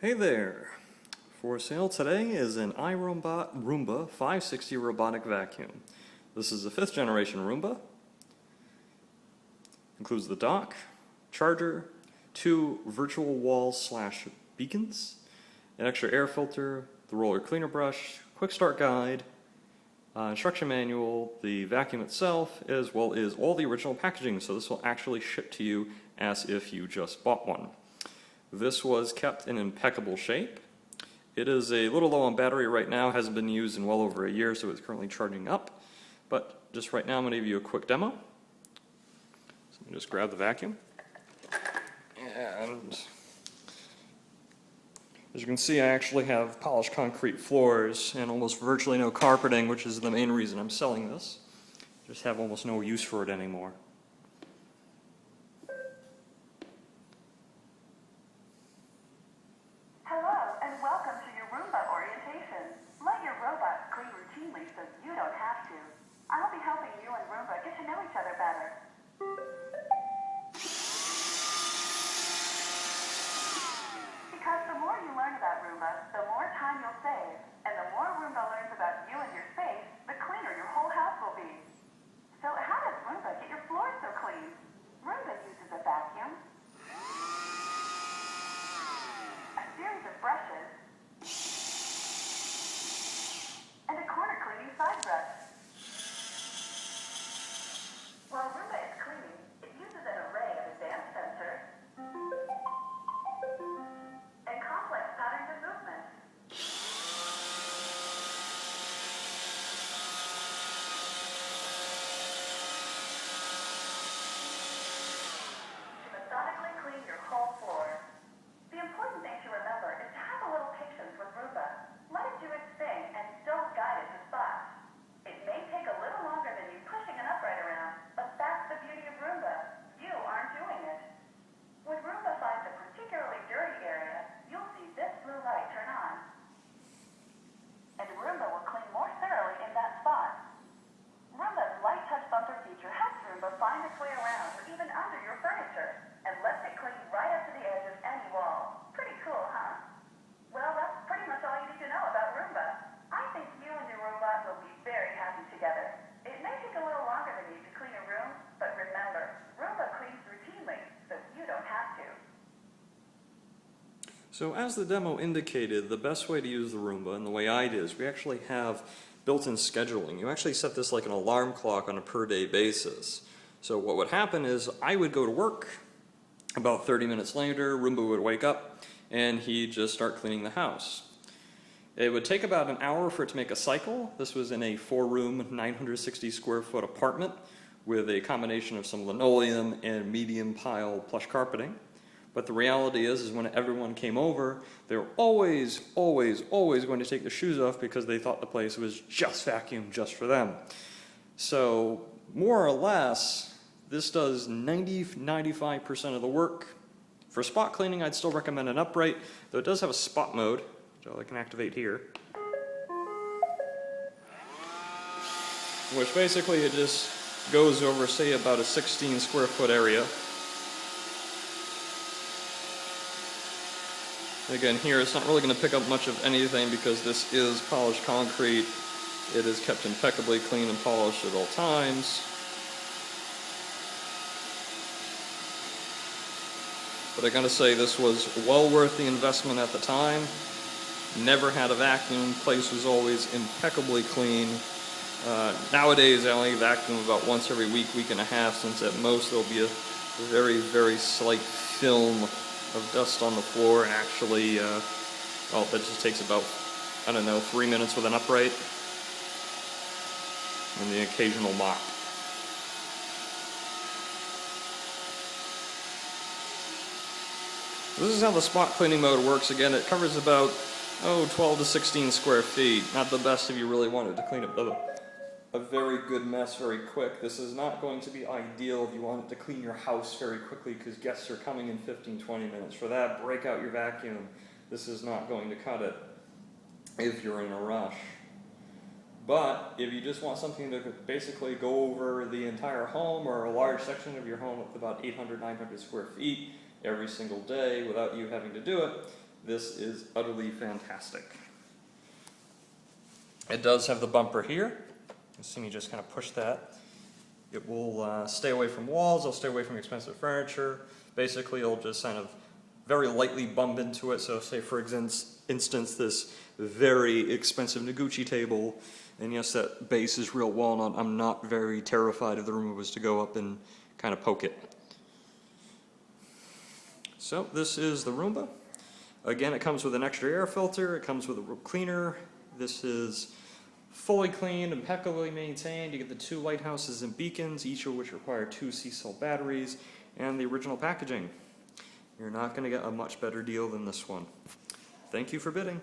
Hey there! For sale today is an iRobot 560 robotic vacuum. This is the 5th generation Roomba. Includes the dock, charger, 2 virtual wall / beacons, an extra air filter, the roller cleaner brush, quick start guide, instruction manual, the vacuum itself, as well as all the original packaging, so this will actually ship to you as if you just bought one. This was kept in impeccable shape. It is a little low on battery right now, hasn't been used in well over a year, so it's currently charging up. But just right now I'm going to give you a quick demo. So let me just grab the vacuum. And as you can see, I actually have polished concrete floors and almost virtually no carpeting, which is the main reason I'm selling this. Just have almost no use for it anymore. Hello, and welcome to your Roomba orientation. Let your robot clean routinely so you don't have to. I'll be helping you and Roomba get to know each other better. Because the more you learn about Roomba, the more time you'll save. And the more Roomba learns about you and your space, the cleaner your whole house will be. So how does Roomba get your floors so clean? Roomba uses a vacuum, a series of brushes, and a corner cleaning side brush. While Roomba is cleaning, it uses an array of advanced sensors and complex patterns of movement. To methodically clean your whole floor. The important thing to remember is to have a little patience with Roomba. Let it do its thing and don't guide it to spots. It may take a little longer than you pushing an upright around, but that's the beauty of Roomba. You aren't doing it. When Roomba finds a particularly dirty area, you'll see this blue light turn on. And Roomba will clean more thoroughly in that spot. Roomba's light touch bumper feature helps Roomba find its way around or even under your furniture and lets it clean right up to the edge of any wall. Pretty cool, huh? Well, that's pretty much all you need to know about Roomba. I think you and your robot will be very happy together. It may take a little longer than you to clean a room, but remember, Roomba cleans routinely, so you don't have to. So as the demo indicated, the best way to use the Roomba, and the way I did, is we actually have built-in scheduling. You actually set this like an alarm clock on a per-day basis. So what would happen is I would go to work, about 30 minutes later, Roomba would wake up, and he'd just start cleaning the house. It would take about an hour for it to make a cycle. This was in a 4-room, 960 square foot apartment with a combination of some linoleum and medium pile plush carpeting. But the reality is when everyone came over, they were always going to take their shoes off because they thought the place was just vacuumed just for them. So more or less, this does 95% of the work. For spot cleaning, I'd still recommend an upright, though it does have a spot mode, which I can activate here. Which basically it just goes over, say, about a 16 square foot area. Again, here it's not really going to pick up much of anything because this is polished concrete. It is kept impeccably clean and polished at all times. But I gotta say, this was well worth the investment at the time. Never had a vacuum. Place was always impeccably clean. Nowadays, I only vacuum about once every week and a half, since at most there'll be a very slight film of dust on the floor. And actually, well, that just takes about, 3 minutes with an upright and the occasional mop. This is how the spot cleaning mode works. Again, it covers about 12 to 16 square feet. Not the best if you really wanted to clean up a very good mess very quick. This is not going to be ideal if you wanted to clean your house very quickly because guests are coming in 15-20 minutes. For that, break out your vacuum. This is not going to cut it if you're in a rush. But if you just want something to basically go over the entire home or a large section of your home with about 800-900 square feet every single day without you having to do it, This is utterly fantastic. It does have the bumper here. You see me just kind of push that. It will stay away from walls, it'll stay away from expensive furniture. Basically, it'll just kind of very lightly bump into it. So say for instance, this very expensive Noguchi table, and yes, that base is real walnut. I'm not very terrified if the Roomba was to go up and kind of poke it. So this is the Roomba. Again, it comes with an extra air filter, it comes with a room cleaner. This is fully cleaned, impeccably maintained. You get the 2 lighthouses and beacons, each of which require 2 C-cell batteries, and the original packaging. You're not going to get a much better deal than this one. Thank you for bidding.